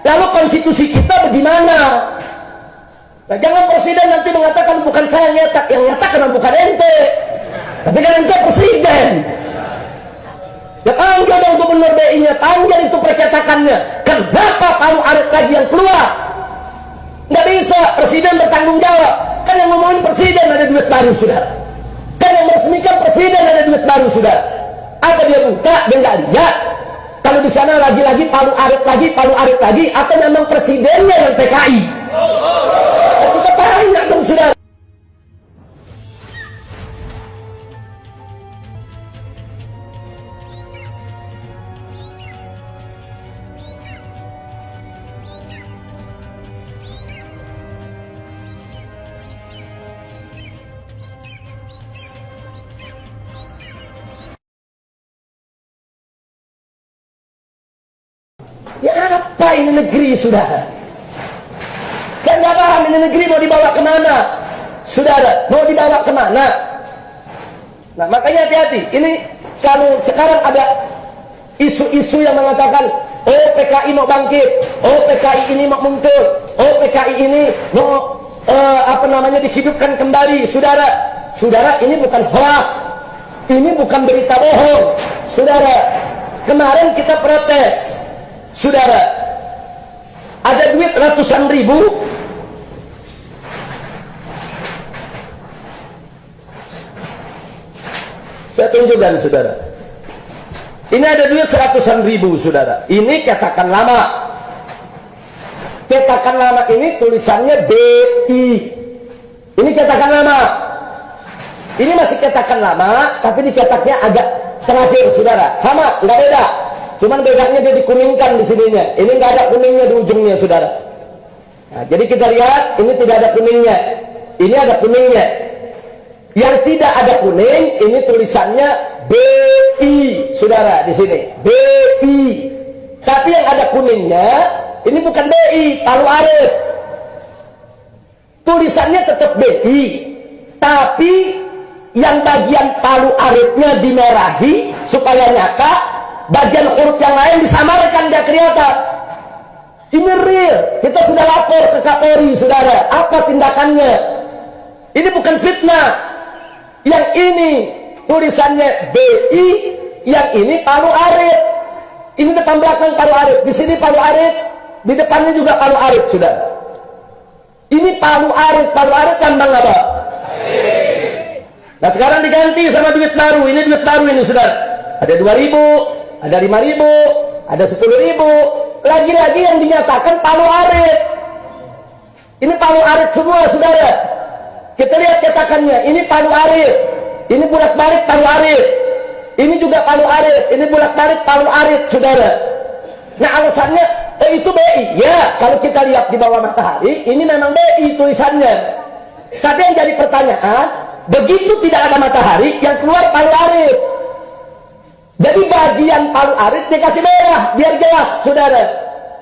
Lalu konstitusi kita bagaimana? Nah, jangan presiden nanti mengatakan bukan saya nyetak, yang nyetak kan bukan ente, tapi kan ente presiden. Ya panggil dong gubernur BI-nya, panggil itu percetakannya. Kenapa palu arit lagi yang keluar? Nggak bisa, presiden bertanggung jawab. Kan yang ngomongin presiden ada duit baru sudah. Kan yang meresmikan presiden ada duit baru sudah. Apa dia buka? Dia nggak lihat. Kalau di sana lagi-lagi palu arit lagi, atau memang presidennya yang PKI? Kita tanya dong sudah. Ya apa ini negeri saudara? Saya nggak paham ini negeri mau dibawa kemana, saudara? Mau dibawa kemana? Nah makanya hati-hati. Ini kalau sekarang ada isu-isu yang mengatakan, oh PKI mau bangkit, oh PKI ini mau muncul, oh PKI ini mau dihidupkan kembali, saudara. Saudara, ini bukan hoax, ini bukan berita bohong, saudara. Kemarin kita protes. Saudara, ada duit ratusan ribu. Saya tunjukkan saudara. Ini ada duit seratusan ribu saudara. Ini cetakan lama. Cetakan lama ini tulisannya BI. Ini cetakan lama. Ini masih cetakan lama, tapi dicetaknya agak terakhir saudara. Sama, nggak beda. Cuman bedanya dia dikuningkan di sininya. Ini nggak ada kuningnya di ujungnya, saudara. Nah, jadi kita lihat, ini tidak ada kuningnya. Ini ada kuningnya. Yang tidak ada kuning, ini tulisannya BI, saudara, di sini. BI. Tapi yang ada kuningnya, ini bukan BI, palu arit. Tulisannya tetap BI, tapi yang bagian palu aritnya dimerahi supaya nyata. Bagian huruf yang lain disamarkan, dia kelihatan. Ini real. Kita sudah lapor ke Kapolri, saudara. Apa tindakannya? Ini bukan fitnah. Yang ini tulisannya BI, yang ini palu arit. Ini depan belakang palu arit. Di sini palu arit, di depannya juga palu arit, saudara. Ini palu arit lambang apa? Nah sekarang diganti sama duit baru. Ini duit baru ini, saudara. Ada 2.000. Ada 5.000, ada 10.000, lagi-lagi yang dinyatakan palu arit. Ini palu arit semua, saudara. Kita lihat cetakannya, ini palu arit, ini bolak-balik palu arit, ini juga palu arit, ini bolak-balik palu arit, saudara. Nah alasannya, itu BI. Ya, kalau kita lihat di bawah matahari, ini memang BI tulisannya. Tapi yang jadi pertanyaan, begitu tidak ada matahari, yang keluar palu arit. Jadi bagian palu arit dikasih merah biar jelas, saudara.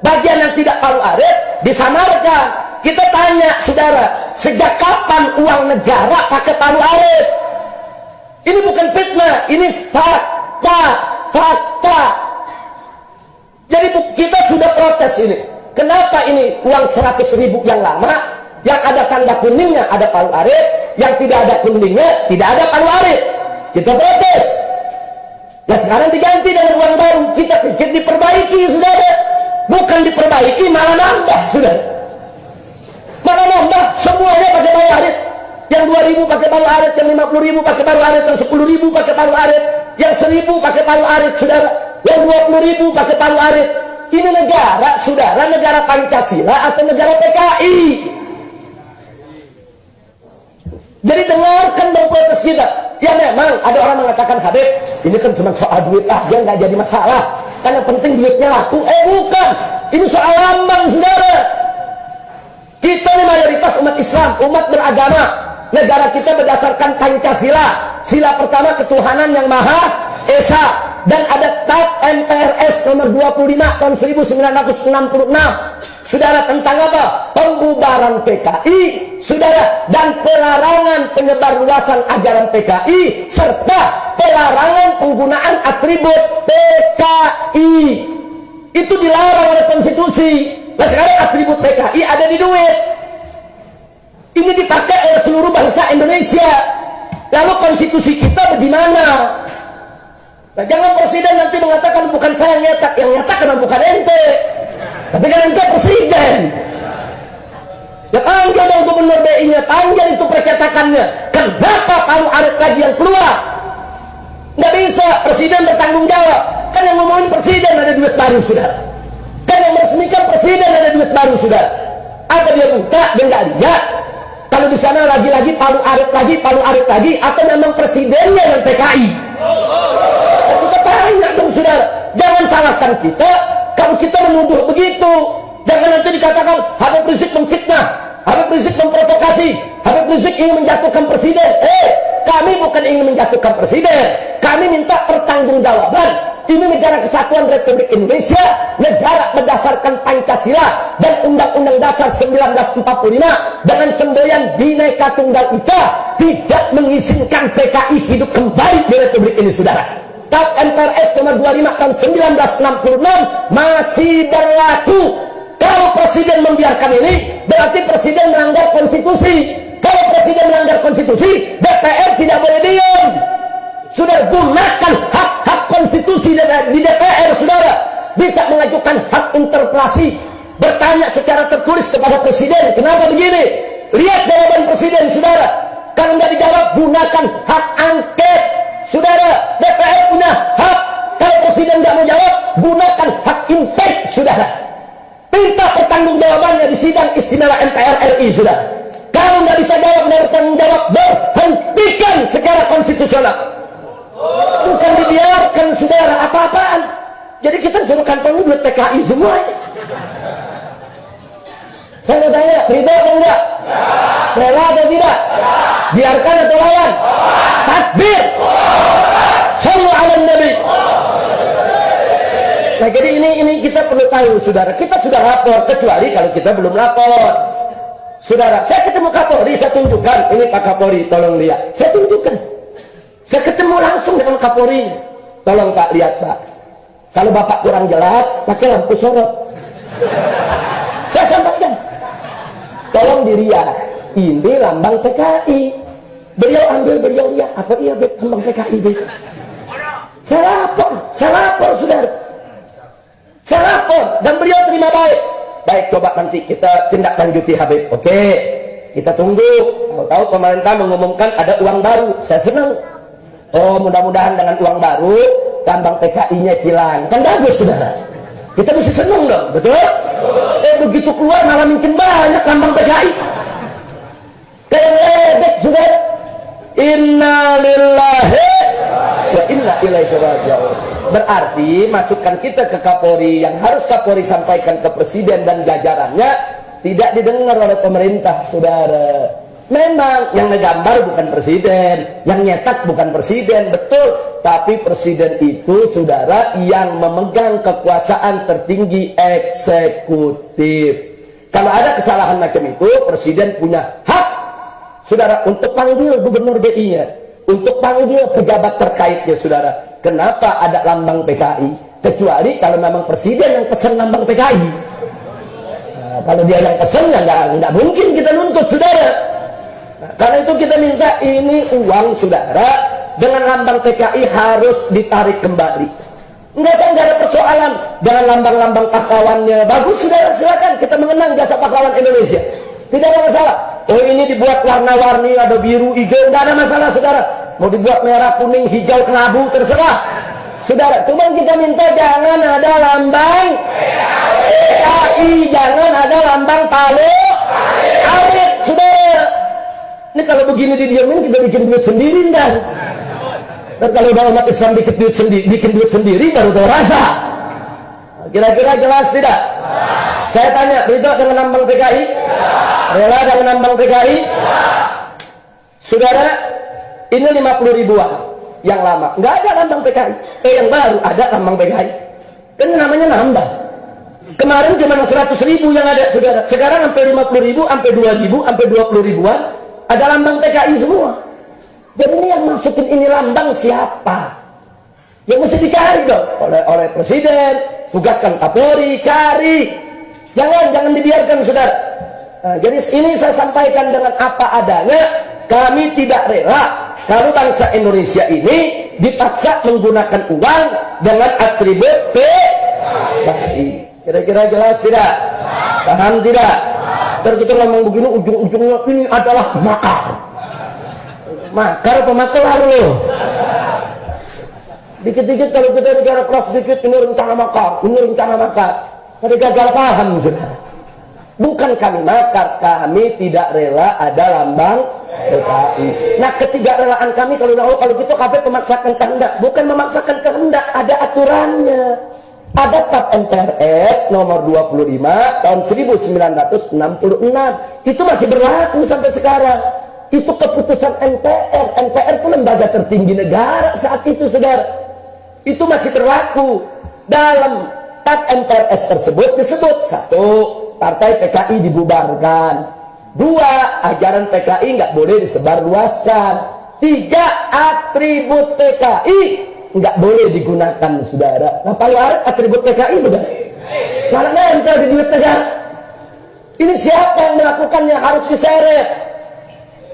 Bagian yang tidak palu arit disamarkan. Kita tanya, saudara, sejak kapan uang negara pakai palu arit? Ini bukan fitnah, ini fakta. Jadi kita sudah protes ini. Kenapa ini uang 100.000 yang lama, yang ada tanda kuningnya ada palu arit, yang tidak ada kuningnya tidak ada palu arit? Kita protes. Nah sekarang diganti dengan uang baru. Kita pikir diperbaiki, saudara. Bukan diperbaiki, malah nambah, saudara. Malah nambah, semuanya pakai palu arit. Yang 2.000 pakai palu arit, yang 50.000 pakai palu arit, yang 10.000 pakai palu arit, yang 1.000 pakai palu arit, saudara. Yang 20.000 pakai palu arit. Ini negara, saudara, negara Pancasila atau negara PKI? Jadi dengarkan dong protes kita. Ya memang ada orang mengatakan, Habib, ini kan cuma soal duit aja, nggak jadi masalah. Kan yang penting duitnya laku. Bukan. Ini soal lambang, saudara. Kita ini mayoritas umat Islam, umat beragama. Negara kita berdasarkan Pancasila. Sila pertama ketuhanan yang Maha Esa. Dan ada TAP MPRS nomor 25 tahun 1966. Saudara, tentang apa? Pembubaran PKI, saudara, dan pelarangan penyebarluasan ajaran PKI serta pelarangan penggunaan atribut PKI. Itu dilarang oleh konstitusi. Nah sekarang atribut PKI ada di duit. Ini dipakai oleh seluruh bangsa Indonesia. Lalu konstitusi kita bagaimana? Nah, jangan presiden nanti mengatakan bukan saya yang nyetak memang bukan ente. Tapi kan ente presiden. Ya panggil dong gubernur BI-nya, panggil itu percetakannya. Kenapa palu arit lagi yang keluar? Nggak bisa, presiden bertanggung jawab. Kan yang ngomongin presiden ada duit baru sudah. Kan yang meresmikan presiden ada duit baru sudah. Apa dia buka, dia nggak lihat. Kalau di sana lagi-lagi palu arit lagi, atau memang presidennya yang PKI? Kita tanya dong saudara. Jangan salahkan kita kalau kita menuduh begitu. Jangan nanti dikatakan Habib Rizik memfitnah, Habib Rizik memprovokasi, Habib Rizik ingin menjatuhkan presiden. Kami bukan ingin menjatuhkan presiden. Kami minta pertanggungjawaban. Ini negara kesatuan Republik Indonesia, negara berdasarkan Pancasila dan Undang-Undang Dasar 1945 dengan semboyan Bhinneka Tunggal Ika, tidak mengizinkan PKI hidup kembali di Republik ini, saudara. TAP MPRS nomor 25 tahun 1966 masih berlaku. Kalau presiden membiarkan ini, berarti presiden melanggar konstitusi. Kalau presiden melanggar konstitusi, DPR tidak boleh diam. Sudah gunakan hak-hak konstitusi di DPR, saudara. Bisa mengajukan hak interpelasi, bertanya secara tertulis kepada presiden, kenapa begini? Lihat jawaban presiden, saudara. Kalau nggak dijawab, gunakan hak angket, saudara. DPR punya hak. Kalau presiden nggak mau jawab, gunakan hak impeach, saudara. Minta pertanggungjawabannya di sidang istimewa MPR RI, saudara. Kalau nggak bisa jawab, bertanggung jawab, berhentikan secara konstitusional. Bukan dibiarkan, saudara, apa-apaan. Jadi kita suruh kantong duit PKI semua. Saya mau tanya, ridho atau enggak? Rela atau tidak? Biarkan atau lawan? Takbir. Sallu ala Nabi. Nah, jadi ini kita perlu tahu, saudara. Kita sudah lapor, kecuali kalau kita belum lapor. Saudara, saya ketemu Kapolri, saya tunjukkan. Ini Pak Kapolri, tolong lihat. Saya tunjukkan. Saya ketemu langsung dengan Kapolri. Tolong Pak, lihat Pak. Kalau Bapak kurang jelas, pakai lampu sorot. Saya sampaikan. Tolong dilihat. Ini lambang PKI. Beliau ambil, beliau lihat. Apa iya lambang PKI? Saya lapor, saudara. Saya lapor. Dan beliau terima baik. Baik, coba nanti kita tindak lanjuti Habib. Oke, kita tunggu. Tahu pemerintah mengumumkan ada uang baru. Saya senang. Oh, mudah-mudahan dengan uang baru lambang PKI-nya hilang. Kan bagus, saudara. Kita mesti senang dong, betul? Begitu keluar malah makin banyak lambang PKI. Kayak ledek, saudara. Inna lillahi wa inna ilaihi raji'un. Berarti masukan kita ke Kapolri yang harus Kapolri sampaikan ke presiden dan jajarannya tidak didengar oleh pemerintah, saudara. Memang yang ngegambar bukan presiden, yang nyetak bukan presiden, betul. Tapi presiden itu, saudara, yang memegang kekuasaan tertinggi eksekutif. Kalau ada kesalahan macam itu, presiden punya hak, saudara, untuk panggil gubernur BI-nya, untuk panggil pejabat terkaitnya, saudara. Kenapa ada lambang PKI? Kecuali kalau memang presiden yang pesan lambang PKI. Nah, kalau dia yang pesan, ya nggak mungkin kita nuntut, saudara. Nah, karena itu kita minta ini uang, saudara, dengan lambang PKI harus ditarik kembali. Nggak ada persoalan dengan lambang-lambang pahlawannya. Bagus, saudara, silakan kita mengenang jasa pahlawan Indonesia. Tidak ada masalah. Oh, ini dibuat warna-warni, ada biru, hijau, nggak ada masalah, saudara. Mau dibuat merah, kuning, hijau, kelabu, terserah, saudara. Cuma kita minta jangan ada lambang PKI, jangan ada lambang palu arit, saudara. Ini kalau begini didiamin, kita bikin duit sendiri, dan kalau umat Islam bikin duit sendiri, baru tahu rasa. Kira-kira jelas tidak? Saya tanya, ridho dengan lambang PKI? Rela dengan lambang PKI? Saudara, ini 50 ribuan yang lama, nggak ada lambang PKI. Yang baru ada lambang PKI. Kan namanya nambah. Kemarin cuma 100 ribu yang ada, saudara. Sekarang sampai 50 ribu, sampai 2 ribu, sampai 20 ribuan. Ada lambang PKI semua. Jadi ini yang masukin ini lambang siapa? Yang mesti dicari dong oleh presiden. Tugaskan Kapolri, cari. Jangan dibiarkan, saudara. Nah, jadi ini saya sampaikan dengan apa adanya. Kami tidak rela kalau bangsa Indonesia ini dipaksa menggunakan uang dengan atribut PKI. Kira-kira jelas tidak? Paham tidak? Terus kita ngomong begini, ujung-ujungnya ini adalah makar. Makar apa makar lalu? Dikit-dikit kalau kita negara keras sedikit, ini rencana makar, ini rencana makar. Mereka gagal paham, saudara. Bukan kami makar, kami tidak rela ada lambang PKI. Nah, ketidakrelaan kami kalau gitu KP memaksakan kehendak. Bukan memaksakan kehendak, ada aturannya. Ada TAP MPRS nomor 25 tahun 1966. Itu masih berlaku sampai sekarang. Itu keputusan MPR. MPR itu lembaga tertinggi negara saat itu, saudara. Itu masih berlaku. Dalam TAP MPRS tersebut disebut: 1. Partai PKI dibubarkan. 2. Ajaran PKI nggak boleh disebarluaskan. 3. Atribut PKI nggak boleh digunakan, saudara. Nah, paling atribut PKI bukan? Mana nempel di duit negara? Ini siapa yang melakukannya? Harus diseret.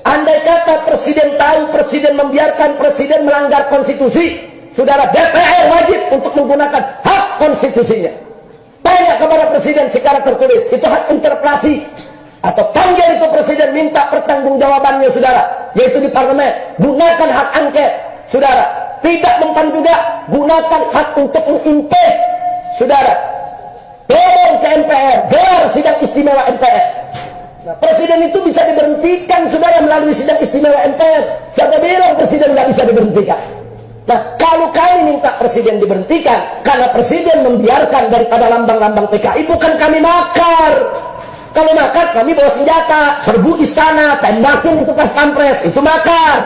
Andai kata presiden tahu, presiden membiarkan, presiden melanggar konstitusi, saudara, DPR wajib untuk menggunakan hak konstitusinya. Tanya kepada presiden secara tertulis, itu hak interpelasi, atau panggil itu presiden, minta pertanggungjawabannya, saudara, yaitu di parlemen. Gunakan hak angket, saudara. Tidak mempan juga, gunakan hak untuk mengimpeach, saudara. Dorong ke MPR, gelar sidang istimewa MPR. Nah, presiden itu bisa diberhentikan, saudara, melalui sidang istimewa MPR. Siapa bilang presiden nggak bisa diberhentikan? Nah, kalau kami minta presiden diberhentikan karena presiden membiarkan daripada lambang-lambang PKI, bukan kami makar. Kalau makar, kami bawa senjata, serbu istana, tembakin itu pas pampres, itu makar.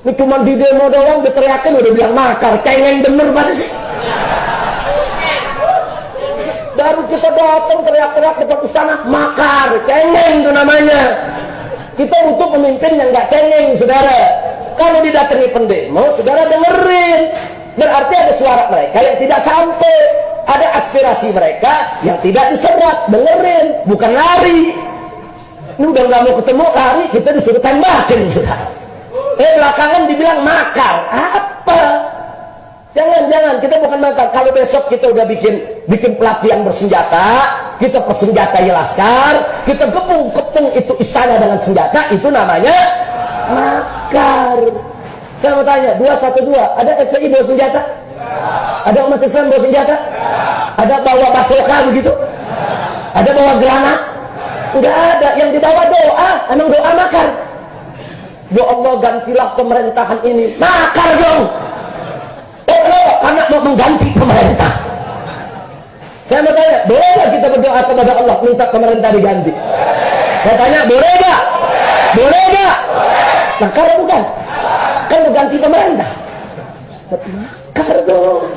Ini cuma di demo doang diteriakin udah bilang makar, cengeng bener banget sih. Baru kita datang teriak-teriak depan istana, makar, cengeng itu namanya. Kita untuk pemimpin yang nggak cengeng, saudara. Kalau didatangi pendemo, saudara dengerin. Berarti ada suara mereka yang tidak sampai, ada aspirasi mereka yang tidak diserap, dengerin, bukan lari. Ini udah nggak mau ketemu, lari, kita disuruh tembakin, saudara. Belakangan dibilang makar. Apa? Jangan, kita bukan makar. Kalau besok kita udah bikin pelatihan bersenjata, kita persenjatai laskar, kita kepung itu istana dengan senjata, itu namanya makar. Saya mau tanya, 212, ada FPI bawa senjata? Ada umat Islam bawa senjata? Ada bawa basoka begitu? Ada bawa granat? Enggak ada. Yang dibawa doa, emang doa makar? Ya Allah, gantilah pemerintahan ini. Makar dong. Karena mau mengganti pemerintah. Saya mau tanya, boleh gak kita berdoa kepada Allah minta pemerintah diganti? Saya tanya, boleh gak? Boleh gak? Nah, karena bukan, kan mengganti pemerintah. Makar dong.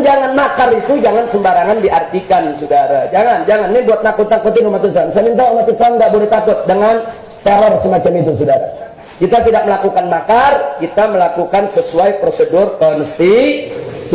Jangan makar itu jangan sembarangan diartikan, saudara. Jangan. Ini buat nakut-nakutin umat Islam. Saya minta umat Islam nggak boleh takut dengan teror semacam itu, saudara. Kita tidak melakukan makar, kita melakukan sesuai prosedur konstitusi.